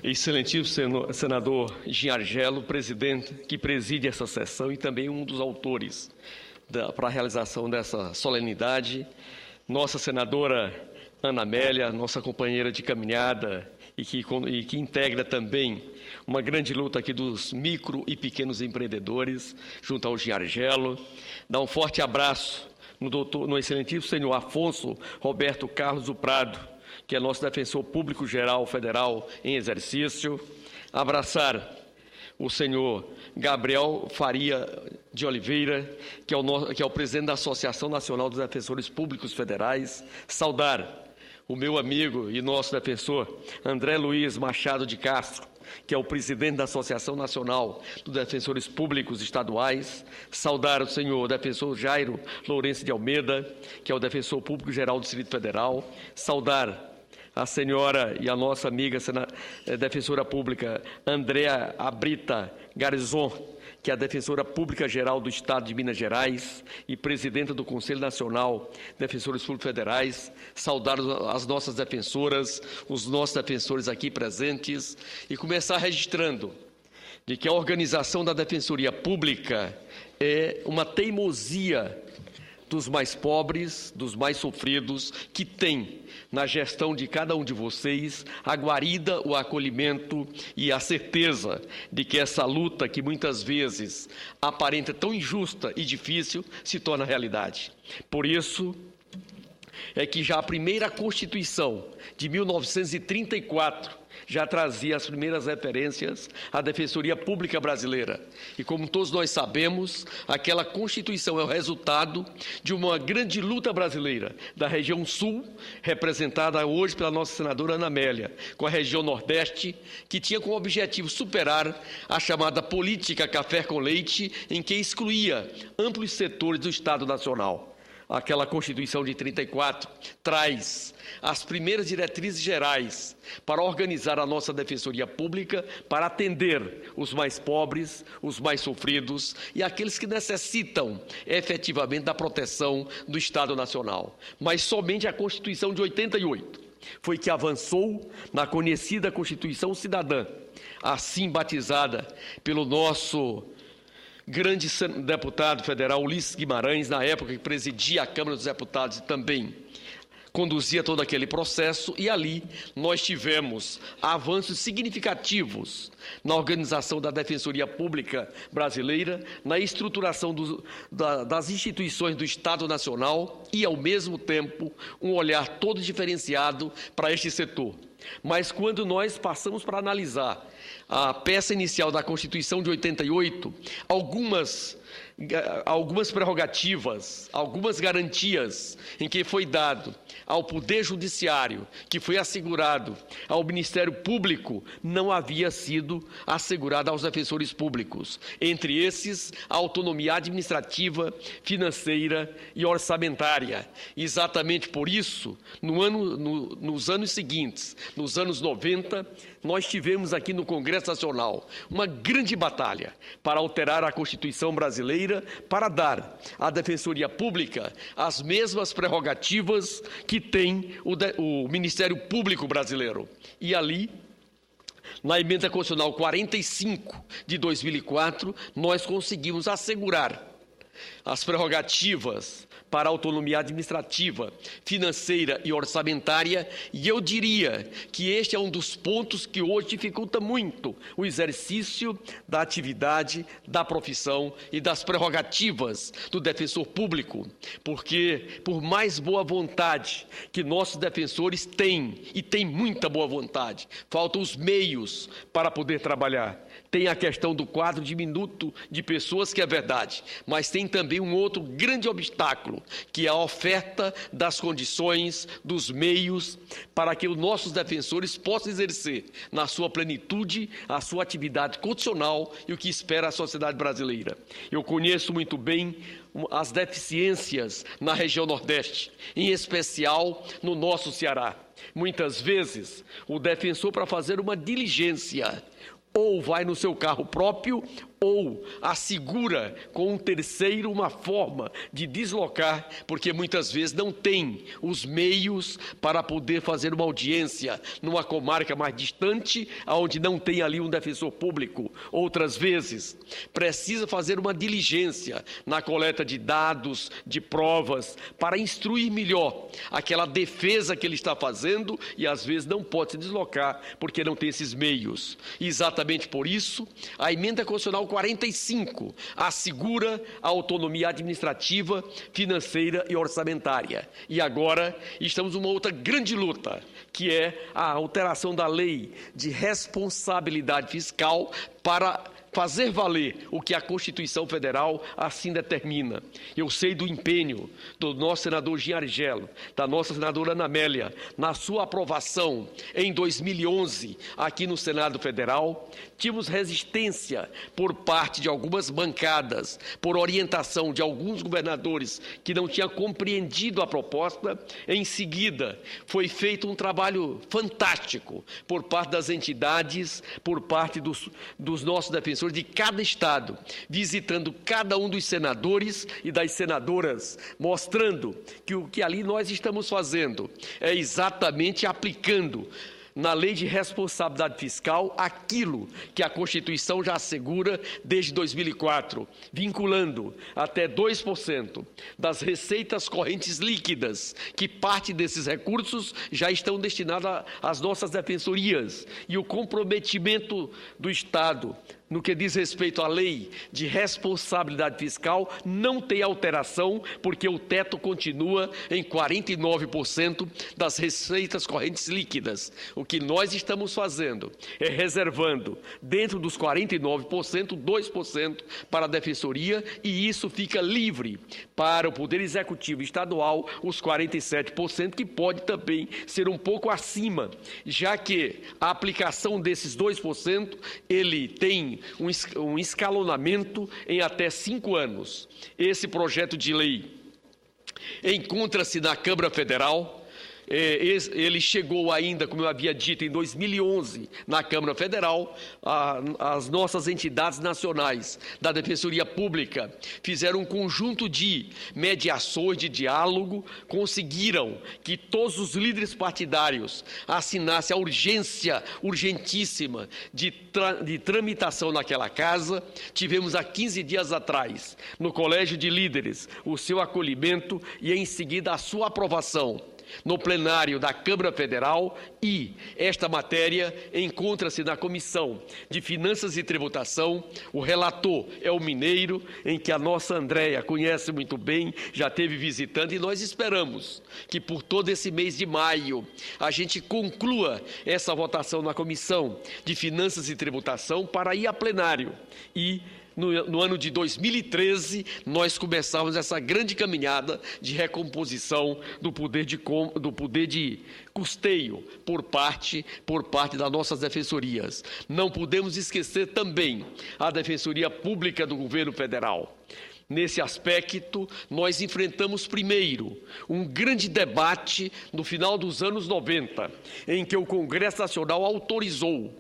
Excelentíssimo senador Jean Argello, presidente que preside essa sessão e também um dos autores para a realização dessa solenidade, nossa senadora Ana Amélia, nossa companheira de caminhada e que integra também uma grande luta aqui dos micro e pequenos empreendedores, junto ao Jean Argello. Dá um forte abraço no excelentíssimo senhor Afonso Roberto Carlos do Prado, que é nosso defensor público geral federal em exercício. Abraçar o senhor Gabriel Faria de Oliveira, que é o presidente da Associação Nacional dos Defensores Públicos Federais. Saudar o meu amigo e nosso defensor André Luiz Machado de Castro, que é o presidente da Associação Nacional dos Defensores Públicos Estaduais. Saudar o senhor defensor Jairo Lourenço de Almeida, que é o defensor público geral do Distrito Federal. Saudar a senhora e a nossa amiga defensora pública Andréa Abrita Garzon, que é a defensora pública geral do Estado de Minas Gerais e presidenta do Conselho Nacional de Defensores Públicos Federais. Saudar as nossas defensoras, os nossos defensores aqui presentes e começar registrando de que a organização da Defensoria Pública é uma teimosia dos mais pobres, dos mais sofridos, que tem na gestão de cada um de vocês a guarida, o acolhimento e a certeza de que essa luta, que muitas vezes aparenta tão injusta e difícil, se torna realidade. Por isso é que já a primeira Constituição de 1934 já trazia as primeiras referências à Defensoria Pública Brasileira. E como todos nós sabemos, aquela Constituição é o resultado de uma grande luta brasileira da região Sul, representada hoje pela nossa senadora Ana Amélia, com a região Nordeste, que tinha como objetivo superar a chamada política café com leite, em que excluía amplos setores do Estado Nacional. Aquela Constituição de 34 traz as primeiras diretrizes gerais para organizar a nossa Defensoria Pública, para atender os mais pobres, os mais sofridos e aqueles que necessitam efetivamente da proteção do Estado Nacional. Mas somente a Constituição de 88 foi que avançou na conhecida Constituição Cidadã, assim batizada pelo nosso grande deputado federal Ulisses Guimarães, na época que presidia a Câmara dos Deputados e também conduzia todo aquele processo, e ali nós tivemos avanços significativos na organização da Defensoria Pública Brasileira, na estruturação das instituições do Estado Nacional e, ao mesmo tempo, um olhar todo diferenciado para este setor. Mas quando nós passamos para analisar a peça inicial da Constituição de 88, algumas prerrogativas, algumas garantias em que foi dado ao Poder Judiciário, que foi assegurado ao Ministério Público, não havia sido assegurado aos defensores públicos. Entre esses, a autonomia administrativa, financeira e orçamentária. Exatamente por isso, nos anos seguintes, nos anos 90, nós tivemos aqui no Congresso Nacional uma grande batalha para alterar a Constituição brasileira, para dar à Defensoria Pública as mesmas prerrogativas que tem o Ministério Público brasileiro. E ali, na Emenda Constitucional 45 de 2004, nós conseguimos assegurar as prerrogativas para a autonomia administrativa, financeira e orçamentária, e eu diria que este é um dos pontos que hoje dificulta muito o exercício da atividade, da profissão e das prerrogativas do defensor público, porque por mais boa vontade que nossos defensores têm, e têm muita boa vontade, faltam os meios para poder trabalhar. Tem a questão do quadro diminuto de pessoas, que é verdade, mas tem também um outro grande obstáculo, que é a oferta das condições, dos meios, para que os nossos defensores possam exercer, na sua plenitude, a sua atividade constitucional e o que espera a sociedade brasileira. Eu conheço muito bem as deficiências na região Nordeste, em especial no nosso Ceará. Muitas vezes, o defensor, para fazer uma diligência, ou vai no seu carro próprio, ou assegura com um terceiro uma forma de deslocar, porque muitas vezes não tem os meios para poder fazer uma audiência numa comarca mais distante, onde não tem ali um defensor público. Outras vezes, precisa fazer uma diligência na coleta de dados, de provas, para instruir melhor aquela defesa que ele está fazendo e às vezes não pode se deslocar porque não tem esses meios. E exatamente por isso, a Emenda Constitucional 45 assegura a autonomia administrativa, financeira e orçamentária. E agora estamos numa outra grande luta, que é a alteração da Lei de Responsabilidade Fiscal para fazer valer o que a Constituição Federal assim determina. Eu sei do empenho do nosso senador Jean Argelo, da nossa senadora Ana Amélia, na sua aprovação em 2011 aqui no Senado Federal. Tivemos resistência por parte de algumas bancadas, por orientação de alguns governadores que não tinham compreendido a proposta. Em seguida, foi feito um trabalho fantástico por parte das entidades, por parte dos nossos defensores de cada estado, visitando cada um dos senadores e das senadoras, mostrando que o que ali nós estamos fazendo é exatamente aplicando na Lei de Responsabilidade Fiscal aquilo que a Constituição já assegura desde 2004, vinculando até 2% das receitas correntes líquidas, que parte desses recursos já estão destinados às nossas defensorias, e o comprometimento do Estado no que diz respeito à lei de responsabilidade fiscal, não tem alteração, porque o teto continua em 49% das receitas correntes líquidas. O que nós estamos fazendo é reservando, dentro dos 49%, 2% para a Defensoria, e isso fica livre para o Poder Executivo Estadual, os 47%, que pode também ser um pouco acima, já que a aplicação desses 2%, ele tem um escalonamento em até 5 anos. Esse projeto de lei encontra-se na Câmara Federal. Ele chegou ainda, como eu havia dito, em 2011 na Câmara Federal. As nossas entidades nacionais da Defensoria Pública fizeram um conjunto de mediações, de diálogo, conseguiram que todos os líderes partidários assinassem a urgência urgentíssima de tramitação naquela casa. Tivemos há 15 dias atrás, no Colégio de Líderes, o seu acolhimento e em seguida a sua aprovação no plenário da Câmara Federal, e esta matéria encontra-se na Comissão de Finanças e Tributação. O relator é o mineiro, em que a nossa Andréia conhece muito bem, já esteve visitando, e nós esperamos que por todo esse mês de maio a gente conclua essa votação na Comissão de Finanças e Tributação para ir a plenário. E no ano de 2013, nós começamos essa grande caminhada de recomposição do poder de custeio por parte das nossas defensorias. Não podemos esquecer também a Defensoria Pública do Governo Federal. Nesse aspecto, nós enfrentamos primeiro um grande debate no final dos anos 90, em que o Congresso Nacional autorizou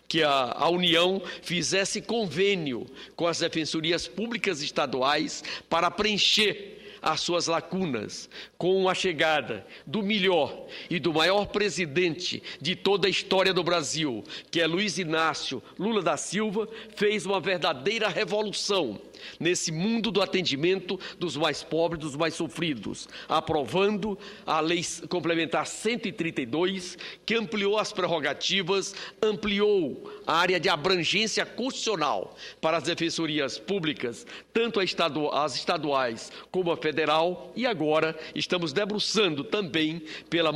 que a União fizesse convênio com as defensorias públicas estaduais para preencher as suas lacunas, com a chegada do melhor e do maior presidente de toda a história do Brasil, que é Luiz Inácio Lula da Silva, fez uma verdadeira revolução nesse mundo do atendimento dos mais pobres, dos mais sofridos, aprovando a Lei Complementar 132, que ampliou as prerrogativas, ampliou a área de abrangência constitucional para as defensorias públicas, tanto as estaduais como a federal, e agora estamos debruçando também pela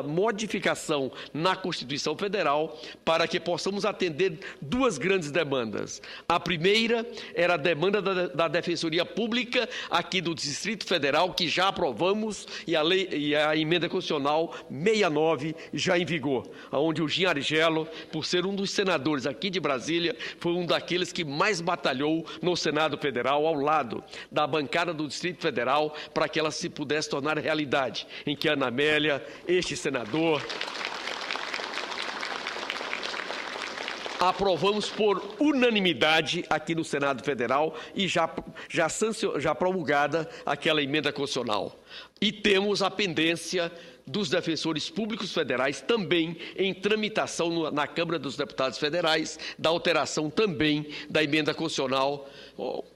modificação na Constituição Federal para que possamos atender duas grandes demandas. A primeira era a demanda da Defensoria Pública aqui do Distrito Federal, que já aprovamos, e a Emenda Constitucional 69 já em vigor, onde o Jean Argelo, por ser um dos senadores aqui de Brasília, foi um daqueles que mais batalhou no Senado Federal, ao lado da bancada do Distrito Federal, para que ela se pudesse tornar realidade, em que a Ana Amélia, este senador, aprovamos por unanimidade aqui no Senado Federal e já promulgada aquela emenda constitucional. E temos a pendência dos defensores públicos federais também em tramitação na Câmara dos Deputados Federais, da alteração também da emenda constitucional,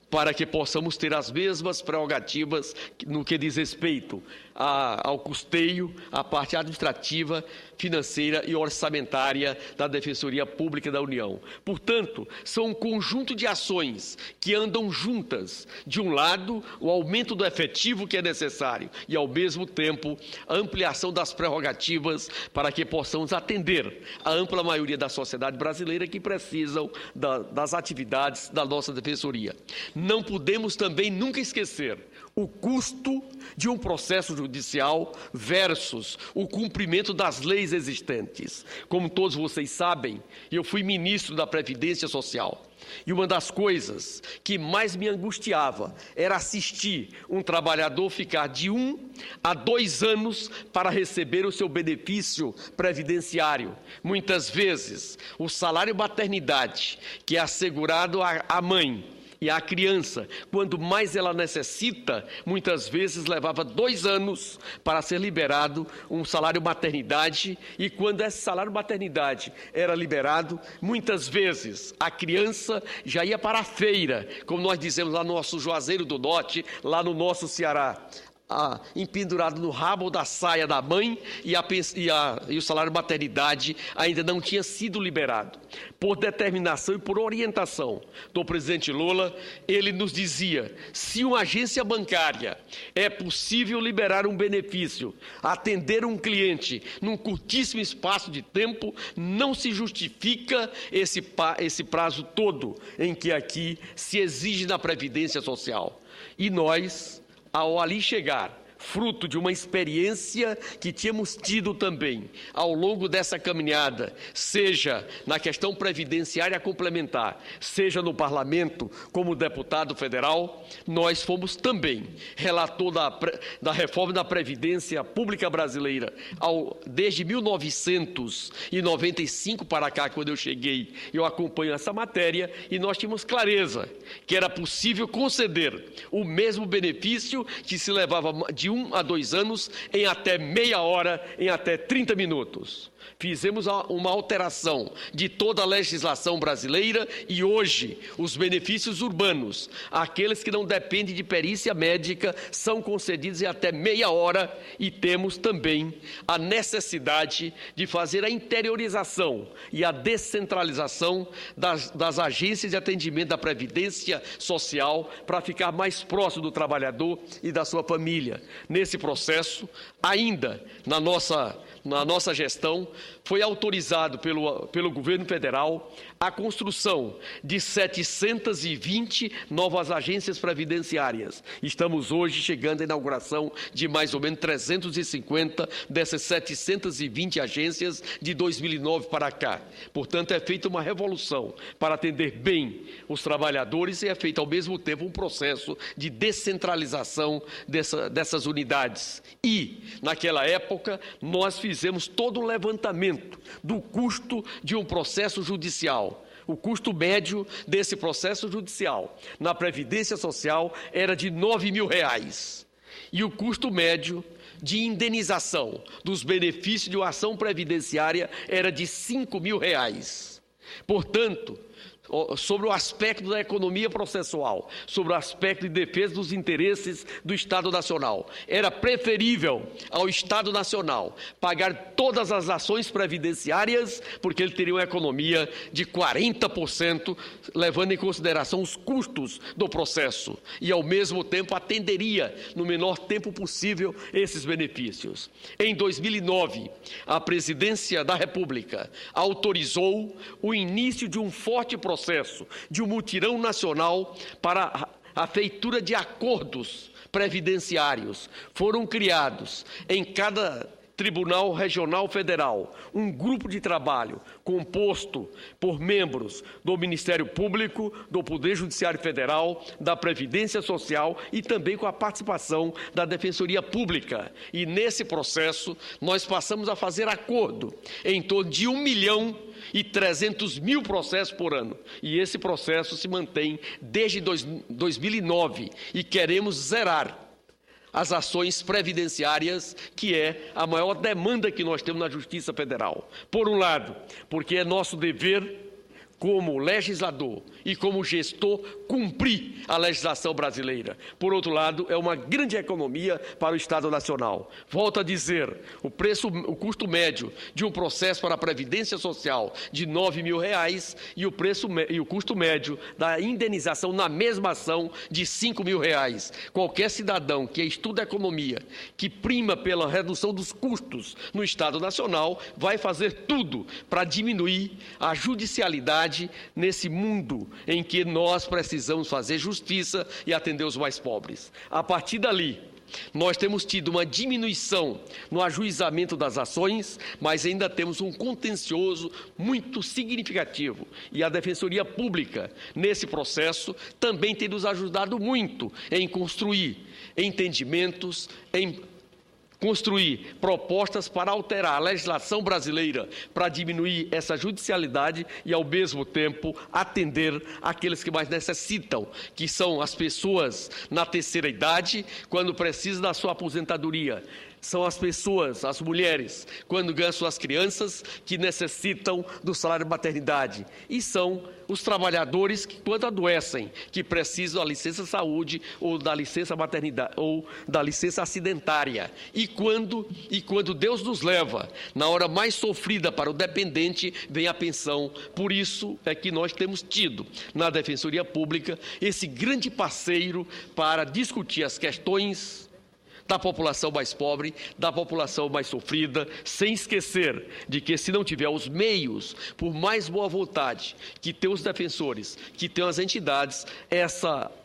para que possamos ter as mesmas prerrogativas no que diz respeito ao custeio, à parte administrativa, financeira e orçamentária da Defensoria Pública da União. Portanto, são um conjunto de ações que andam juntas. De um lado, o aumento do efetivo que é necessário e, ao mesmo tempo, a ampliação das prerrogativas para que possamos atender a ampla maioria da sociedade brasileira que precisam das atividades da nossa Defensoria. Não podemos também nunca esquecer o custo de um processo judicial versus o cumprimento das leis existentes. Como todos vocês sabem, eu fui ministro da Previdência Social. E uma das coisas que mais me angustiava era assistir um trabalhador ficar de 1 a 2 anos para receber o seu benefício previdenciário. Muitas vezes, o salário maternidade, que é assegurado à mãe e a criança, quando mais ela necessita, muitas vezes levava 2 anos para ser liberado um salário maternidade, e quando esse salário maternidade era liberado, muitas vezes a criança já ia para a feira, como nós dizemos lá no nosso Juazeiro do Norte, lá no nosso Ceará. Empendurado no rabo da saia da mãe e o salário maternidade ainda não tinha sido liberado. Por determinação e por orientação do presidente Lula, ele nos dizia: se uma agência bancária é possível liberar um benefício, atender um cliente num curtíssimo espaço de tempo, não se justifica esse prazo todo em que aqui se exige na Previdência Social. E nós, ao ali chegar, fruto de uma experiência que tínhamos tido também ao longo dessa caminhada, seja na questão previdenciária complementar, seja no Parlamento como deputado federal, nós fomos também relator da reforma da Previdência Pública Brasileira desde 1995 para cá, quando eu cheguei, eu acompanho essa matéria, e nós tínhamos clareza que era possível conceder o mesmo benefício que se levava de 1 a 2 anos em até meia hora, em até 30 minutos. Fizemos uma alteração de toda a legislação brasileira e hoje os benefícios urbanos, aqueles que não dependem de perícia médica, são concedidos em até meia hora, e temos também a necessidade de fazer a interiorização e a descentralização das agências de atendimento da Previdência Social para ficar mais próximo do trabalhador e da sua família. Nesse processo, ainda na nossa gestão, foi autorizado pelo governo federal a construção de 720 novas agências previdenciárias. Estamos hoje chegando à inauguração de mais ou menos 350 dessas 720 agências de 2009 para cá. Portanto, é feita uma revolução para atender bem os trabalhadores e é feito ao mesmo tempo um processo de descentralização dessas unidades. E, naquela época, nós fizemos todo um levantamento do custo de um processo judicial. O custo médio desse processo judicial na Previdência Social era de R$ 9.000. E o custo médio de indenização dos benefícios de uma ação previdenciária era de R$ 5.000. Portanto, sobre o aspecto da economia processual, sobre o aspecto de defesa dos interesses do Estado Nacional, era preferível ao Estado Nacional pagar todas as ações previdenciárias, porque ele teria uma economia de 40%, levando em consideração os custos do processo, e ao mesmo tempo atenderia no menor tempo possível esses benefícios. Em 2009, a Presidência da República autorizou o início de um forte processo de um mutirão nacional para a feitura de acordos previdenciários. Foram criados em cada Tribunal Regional Federal, um grupo de trabalho composto por membros do Ministério Público, do Poder Judiciário Federal, da Previdência Social e também com a participação da Defensoria Pública. E nesse processo nós passamos a fazer acordo em torno de 1.300.000 processos por ano. E esse processo se mantém desde 2009 e queremos zerar as ações previdenciárias, que é a maior demanda que nós temos na Justiça Federal. Por um lado, porque é nosso dever como legislador e como gestor, cumprir a legislação brasileira. Por outro lado, é uma grande economia para o Estado Nacional. Volto a dizer, o custo médio de um processo para a Previdência Social de R$ 9.000 e o custo médio da indenização na mesma ação de R$ 5.000. Qualquer cidadão que estuda economia, que prima pela redução dos custos no Estado Nacional, vai fazer tudo para diminuir a judicialidade nesse mundo em que nós precisamos fazer justiça e atender os mais pobres. A partir dali, nós temos tido uma diminuição no ajuizamento das ações, mas ainda temos um contencioso muito significativo. E a Defensoria Pública, nesse processo, também tem nos ajudado muito em construir entendimentos, em construir propostas para alterar a legislação brasileira, para diminuir essa judicialidade e, ao mesmo tempo, atender aqueles que mais necessitam, que são as pessoas na terceira idade, quando precisam da sua aposentadoria. São as pessoas, as mulheres, quando ganham suas crianças, que necessitam do salário de maternidade. E são os trabalhadores que, quando adoecem, que precisam da licença saúde ou da licença maternidade ou da licença acidentária. E quando Deus nos leva, na hora mais sofrida para o dependente, vem a pensão. Por isso é que nós temos tido, na Defensoria Pública, esse grande parceiro para discutir as questões da população mais pobre, da população mais sofrida, sem esquecer de que, se não tiver os meios, por mais boa vontade que tem os defensores, que tem as entidades,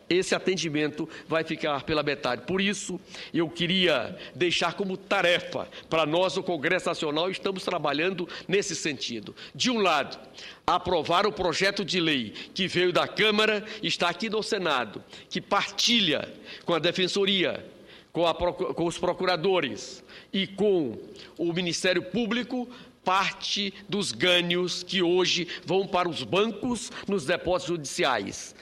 esse atendimento vai ficar pela metade. Por isso, eu queria deixar como tarefa para nós, o Congresso Nacional, estamos trabalhando nesse sentido. De um lado, aprovar o projeto de lei que veio da Câmara, está aqui no Senado, que partilha com a Defensoria, com os procuradores e com o Ministério Público, parte dos ganhos que hoje vão para os bancos nos depósitos judiciais.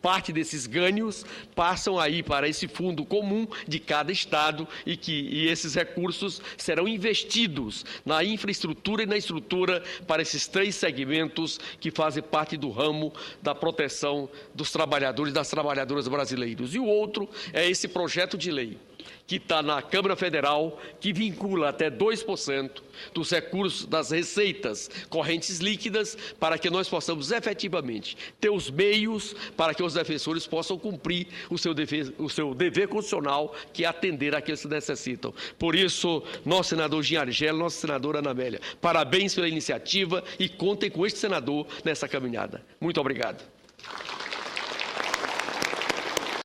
Parte desses ganhos passam aí para esse fundo comum de cada estado e esses recursos serão investidos na infraestrutura e na estrutura para esses 3 segmentos que fazem parte do ramo da proteção dos trabalhadores e das trabalhadoras brasileiros. E o outro é esse projeto de lei que está na Câmara Federal, que vincula até 2% dos recursos das receitas correntes líquidas para que nós possamos efetivamente ter os meios para que os defensores possam cumprir o seu dever constitucional, que é atender aqueles que necessitam. Por isso, nosso senador Jean Argelo, nossa senadora Ana Amélia, parabéns pela iniciativa e contem com este senador nessa caminhada. Muito obrigado.